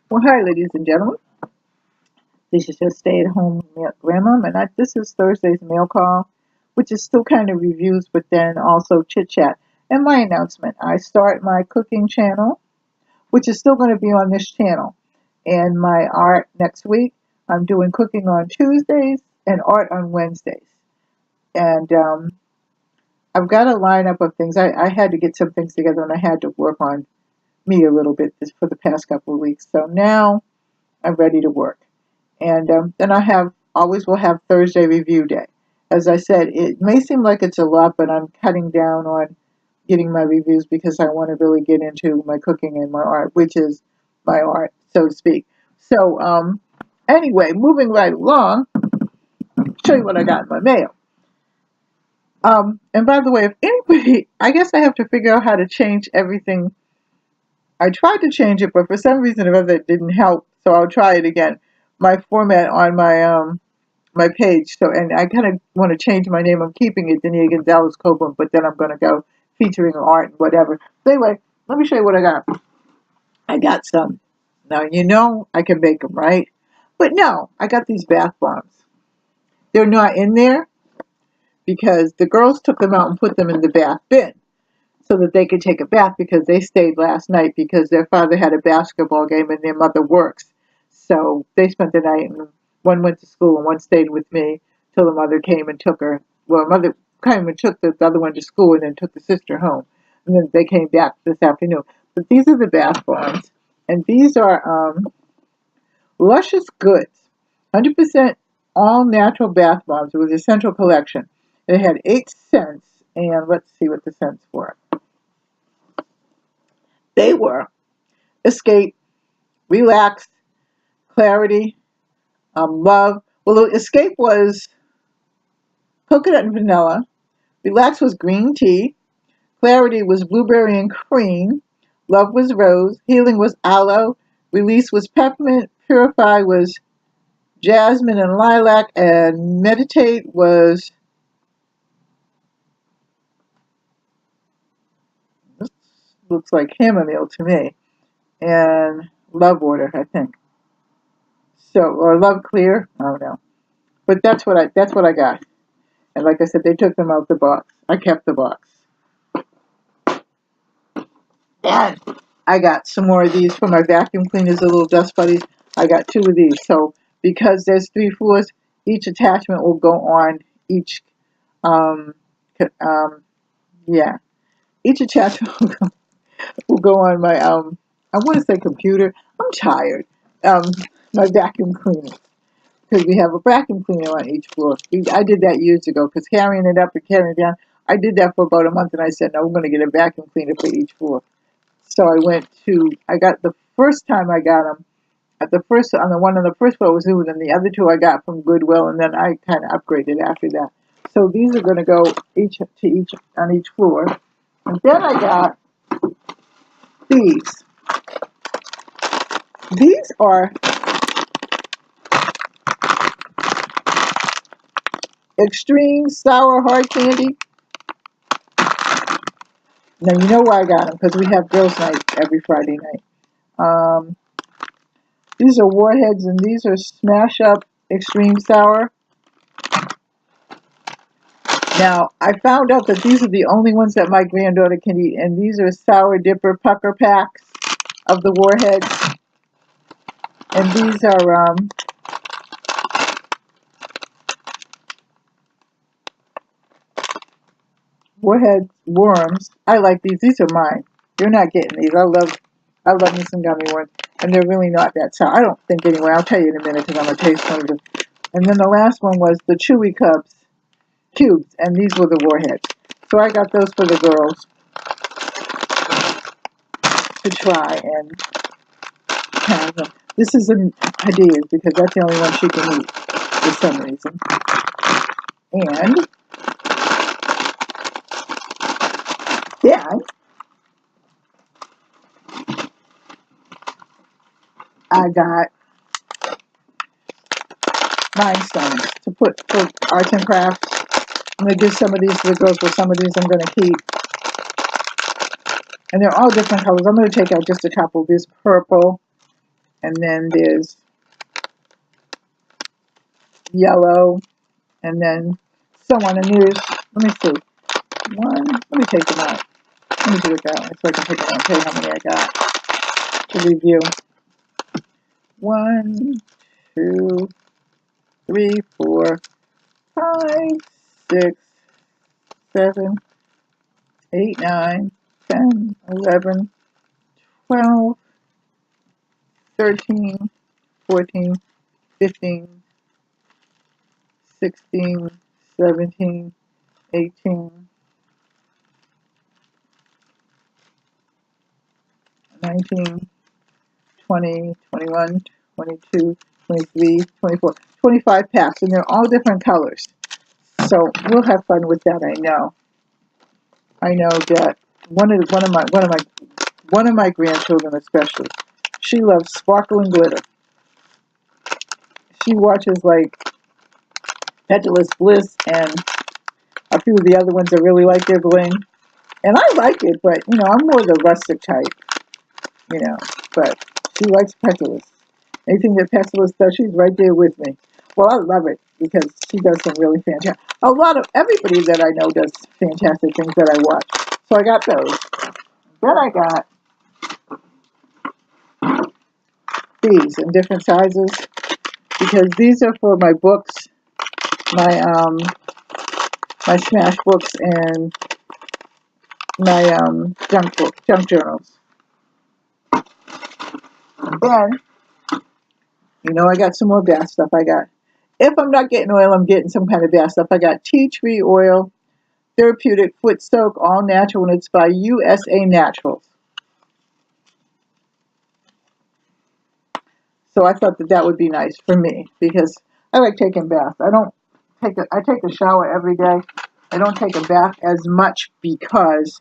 Well, hi, ladies and gentlemen. This is just stay-at-home grandma, and this is Thursday's mail call, which is still kind of reviews, but then also chit-chat. And my announcement, I start my cooking channel, which is still going to be on this channel, and my art next week. I'm doing cooking on Tuesdays and art on Wednesdays. And I've got a lineup of things. I had to get some things together, and I had to work on me a little bit for the past couple of weeks. So now I'm ready to work. And then I always will have Thursday review day. As I said, it may seem like it's a lot, but I'm cutting down on getting my reviews because I want to really get into my cooking and my art, which is my art, so to speak. So anyway, moving right along, show you what I got in my mail. And by the way, if anybody, I guess I have to figure out how to change everything. I tried to change it, but for some reason or other, it didn't help. So I'll try it again. My format on my page. So, and I kind of want to change my name. I'm keeping it Donia Gonzales-Copeland, but then I'm going to go featuring art and whatever. So anyway, let me show you what I got. I got some. Now, I can make them, right? But no, I got these bath bombs. They're not in there because the girls took them out and put them in the bath bin so that they could take a bath because they stayed last night because their father had a basketball game and their mother works. So they spent the night, and one went to school and one stayed with me till the mother came and took her. Well, mother came and took the other one to school and then took the sister home. And then they came back this afternoon. But these are the bath bombs. And these are Luscious Goods. 100% all natural bath bombs. It was a central collection. It had 8 cents. And let's see what the cents were. They were Escape, Relax, Clarity, Love. Well, Escape was coconut and vanilla. Relax was green tea. Clarity was blueberry and cream. Love was rose. Healing was aloe. Release was peppermint. Purify was jasmine and lilac. And meditate was, this looks like chamomile to me. And love water, I think. So, or love clear. I don't know. But that's what I got. And like I said, they took them out the box. I kept the box. And I got some more of these for my vacuum cleaners, the little dust buddies. I got 2 of these. So because there's 3 floors, each attachment will go on each, um, yeah, each attachment will go on my, I want to say computer. I'm tired. My vacuum cleaner. Because we have a vacuum cleaner on each floor. I did that years ago because carrying it up and carrying it down, I did that for about a month and I said, no, we're going to get a vacuum cleaner for each floor. So I got the first time I got them, on the one on the first floor was new, and then the other 2 I got from Goodwill, and then I kind of upgraded after that. So these are going to go each on each floor. And then I got these. These are extreme sour hard candy. Now you know why I got them, because we have girls' night every Friday night. These are Warheads, and these are Smash Up Extreme Sour. Now, I found out that these are the only ones that my granddaughter can eat, and these are Sour Dipper Pucker Packs of the Warheads. And these are, Warhead Worms. I like these. These are mine. You're not getting these. I love me some gummy worms, and they're really not that sour. I don't think anyway. I'll tell you in a minute because I'm going to taste one of them. And then the last one was the Chewy Cubes, and these were the Warheads. So I got those for the girls to try, and this is an idea because that's the only one she can eat for some reason. And then I got rhinestones to put for arts and crafts. I'm going to give some of these to the girls, but some of these I'm going to keep. And they're all different colors. I'm going to take out just a couple. This purple, and then there's yellow, and then so on. And there's, let me see, let me take them out. Let me do it that way so I can take them out and tell you how many I got to review. 1, 2, 3, 4, 5, 6, 7, 8, 9, 10, 11, 12, 13, 14, 15, 16, 17, 18, 19, 20, 21, 22, 23, 24, 25 packs, and they're all different colors. So we'll have fun with that. I know that one of my grandchildren especially, she loves sparkling glitter. She watches like Petalus Bliss and a few of the other ones that really like their bling. And I like it, but I'm more the rustic type, but she likes Petalus. Anything that Petalus does, she's right there with me. Well, I love it because she does some really fantastic. Everybody that I know does fantastic things that I watch. So I got those. Then I got these in different sizes because these are for my books, my smash books, and my junk journals. Then, I got some more bath stuff. If I'm not getting oil, I'm getting some kind of bath stuff. I got tea tree oil, therapeutic foot soak, all natural, and it's by USA Naturals. So I thought that would be nice for me because I like taking baths. I take a shower every day. I don't take a bath as much because,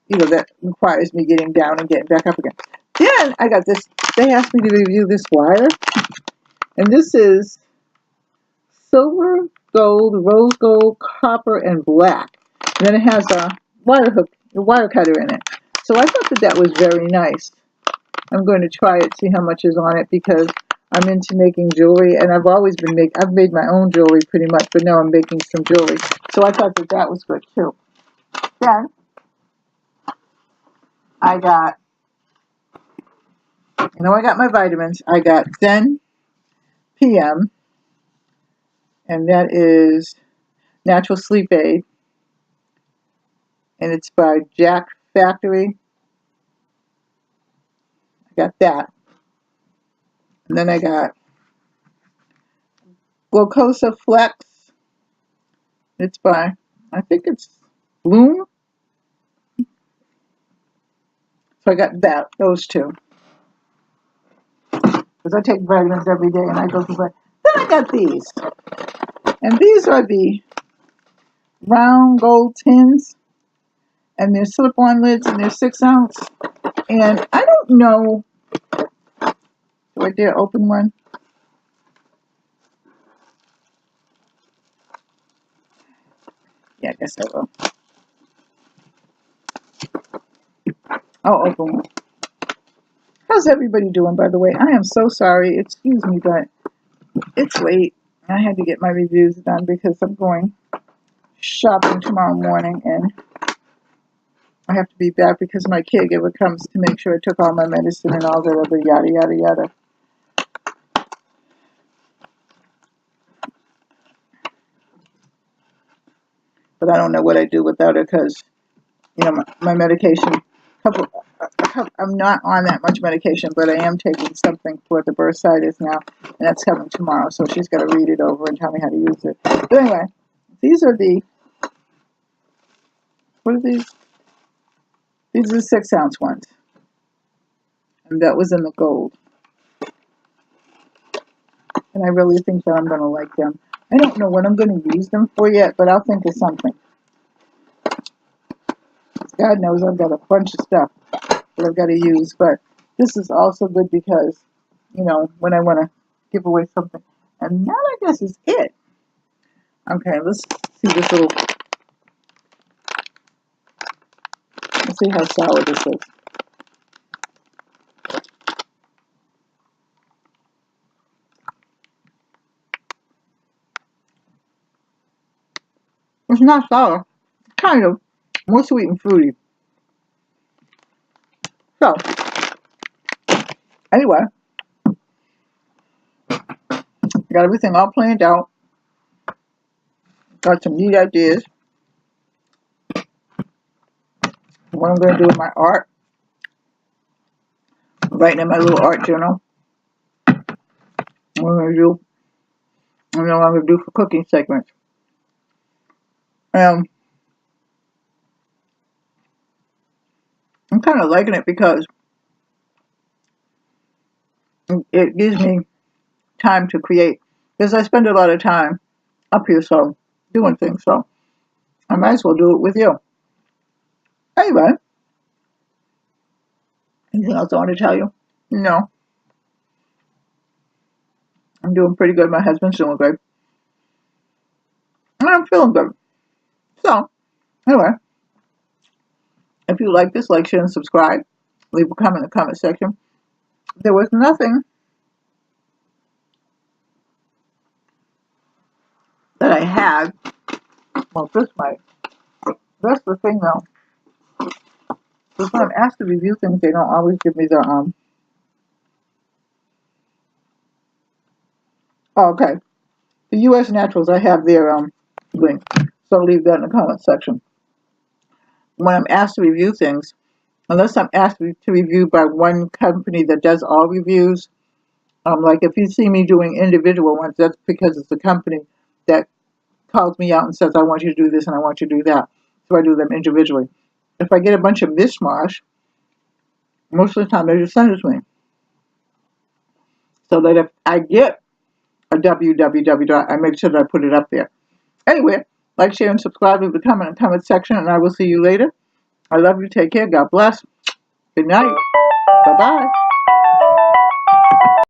that requires me getting down and getting back up again. Then I got this. They asked me to review this wire. And this is silver, gold, rose gold, copper, and black. And then it has a wire cutter in it. So I thought that was very nice. I'm going to try it, see how much is on it, because I'm into making jewelry, and I've made my own jewelry pretty much, but now I'm making some jewelry. So I thought that was good too. Then I got my vitamins. I got Zen PM, and that is natural sleep aid, and it's by Jack Factory. I got that. And then I got Glucosa Flex. It's by, I think it's Bloom. So I got those two. Because I take vitamins every day and I go through vitamins. Then I got these. And these are the round gold tins. And they're slip-on lids and they're 6 ounce. And I don't know. Do I dare open one? Yeah, I guess I will. I'll open one. How's everybody doing, by the way? I am so sorry. Excuse me, but it's late. I had to get my reviews done because I'm going shopping tomorrow morning, and I have to be back because my caregiver comes to make sure I took all my medicine and all that other yada, yada, yada. But I don't know what I do without her because, my medication, I'm not on that much medication, but I am taking something for the bursitis now, and that's coming tomorrow, so she's got to read it over and tell me how to use it. But anyway, these are what are these? These are the 6 ounce ones, and that was in the gold. And I really think that I'm going to like them. I don't know what I'm going to use them for yet, but I'll think of something. God knows I've got a bunch of stuff that I've got to use, but this is also good because, when I want to give away something. And that, I guess, is it. Okay, let's see this little, let's see how sour this is. It's not sour. Kind of. More sweet and fruity. So, anyway, got everything all planned out. Got some neat ideas. What I'm going to do with my art. Writing in my little art journal. What I'm going to do. And then what I'm going to do for cooking segments. I'm kind of liking it because it gives me time to create. Because I spend a lot of time up here, so doing things. So I might as well do it with you. Anyway, anything else I want to tell you? No. I'm doing pretty good. My husband's doing good. And I'm feeling good. So, anyway, if you like this, like, share, and subscribe. Leave a comment in the comment section. There was nothing that I had. Well, that's the thing though. Because when I'm asked to review things, they don't always give me the, oh, okay. The U.S. Naturals, I have their, link. So leave that in the comment section. When I'm asked to review things, unless I'm asked to review by one company that does all reviews, like if you see me doing individual ones, that's because it's a company that calls me out and says, I want you to do this and I want you to do that. So I do them individually. If I get a bunch of mishmash, most of the time they just send it to me. So that if I get a www, I make sure that I put it up there. Anyway, like, share, and subscribe. Leave a comment in the comment section, and I will see you later. I love you. Take care. God bless. Good night. Bye-bye.